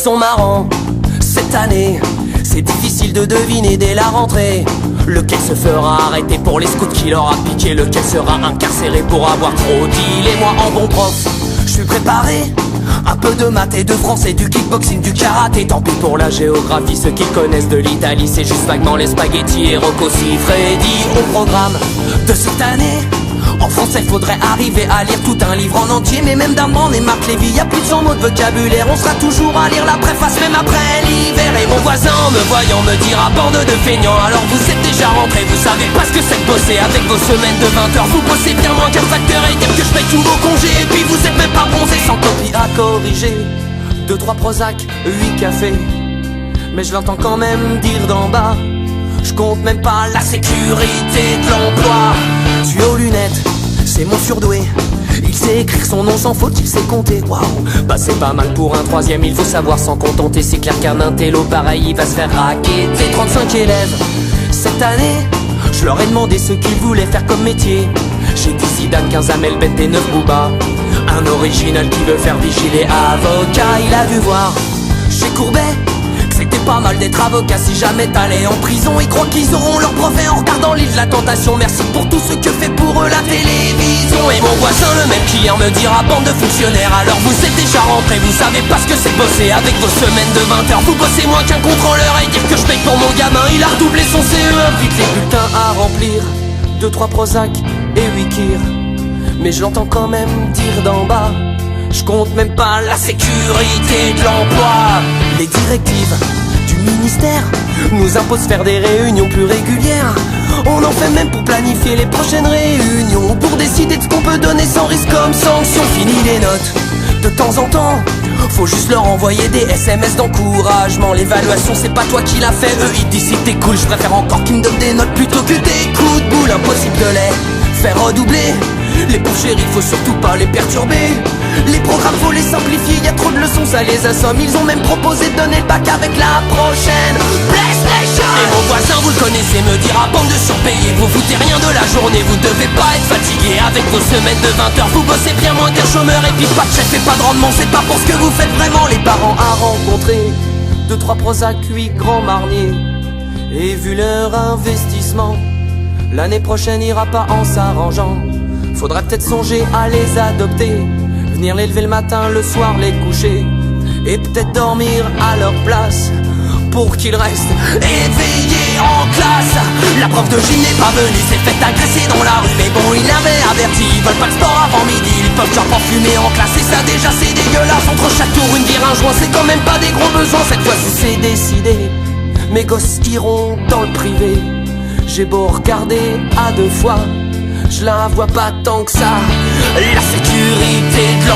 sont marrants. Cette année, c'est difficile de deviner dès la rentrée lequel se fera arrêter pour les scouts qui leur a piqué, lequel sera incarcéré pour avoir trop dit. Et moi en bon prof, je suis préparé. Un peu de maths et de français, du kickboxing, du karaté. Tant pis pour la géographie, ceux qui connaissent de l'Italie, c'est juste vaguement les spaghettis et Rocco Siffredi. Au programme de cette année, en français faudrait arriver à lire tout un livre en entier. Mais même d'Armand et Marc Lévy, y'a plus de 100 mots de vocabulaire. On sera toujours à lire la préface même après l'hiver. Et mon voisin me voyant me dira bande de feignants. Alors vous êtes déjà rentrés, vous savez pas ce que c'est de bosser. Avec vos semaines de 20 heures, vous bossez bien moins qu'un facteur. Et dire que je paye tous vos congés. Et puis vous êtes même pas bronzés. Sans copie à corriger, 2-3 Prozac, 8 cafés. Mais je l'entends quand même dire d'en bas, je compte même pas la sécurité de l'emploi. Tu es aux lunettes, c'est mon surdoué. Il sait écrire son nom sans faute, il sait compter. Waouh, bah c'est pas mal pour un troisième, il faut savoir s'en contenter. C'est clair qu'un intello pareil, il va se faire raqueter. 35 élèves, cette année, je leur ai demandé ce qu'ils voulaient faire comme métier. J'ai dit Zidane, 15 Amel Bent et 9 Booba. Un original qui veut faire vigiler avocat. Il a dû voir chez Courbet que c'était pas mal d'être avocat si jamais t'allais en prison. Ils croient qu'ils auront leur brevet en regardant l'île de la tentation. Merci pour tout ce que fait pour eux la télévision. Et mon voisin le même qui hier me dira bande de fonctionnaires. Alors vous êtes déjà rentrés, vous savez pas ce que c'est bosser. Avec vos semaines de 20 heures, vous bossez moins qu'un contrôleur. Et dire que je paye pour mon gamin, il a redoublé son CE1. Vite les bulletins à remplir, 2-3 Prozac et 8 Kir. Mais je l'entends quand même dire d'en bas, je compte même pas la sécurité de l'emploi. Les directives du ministère nous imposent faire des réunions plus régulières. On en fait même pour planifier les prochaines réunions, pour décider de ce qu'on peut donner sans risque comme sanction. Fini les notes, de temps en temps faut juste leur envoyer des SMS d'encouragement. L'évaluation c'est pas toi qui l'as fait, eux ils disent si t'es cool. Je préfère encore qu'ils me donnent des notes plutôt que des coups de boule. Impossible de les faire redoubler. Les pauvres chéris, faut surtout pas les perturber. Les programmes, faut les simplifier, y a trop de leçons, ça les assomme. Ils ont même proposé de donner le bac avec la prochaine PlayStation. Et mon voisin, vous le connaissez, me dira bande de surpayés. Vous foutez rien de la journée, vous devez pas être fatigué. Avec vos semaines de 20 heures, vous bossez bien moins qu'un chômeur. Et puis pas de chef et pas de rendement, c'est pas pour ce que vous faites vraiment. Les parents à rencontrer, 2-3 Prozac, 8 grands marniers. Et vu leur investissement, l'année prochaine ira pas en s'arrangeant. Faudra peut-être songer à les adopter, venir les lever le matin, le soir les coucher, et peut-être dormir à leur place pour qu'ils restent éveillés en classe. La prof de gym n'est pas venue, s'est fait agresser dans la rue. Mais bon, il avait averti, ils veulent pas de sport avant midi. Ils peuvent genre pas fumer en classe, et ça déjà c'est dégueulasse. Entre chaque tour une bière, un joint, c'est quand même pas des gros besoins. Cette fois-ci c'est décidé, mes gosses iront dans le privé. J'ai beau regarder à 2 fois, je la vois pas tant que ça. La sécurité de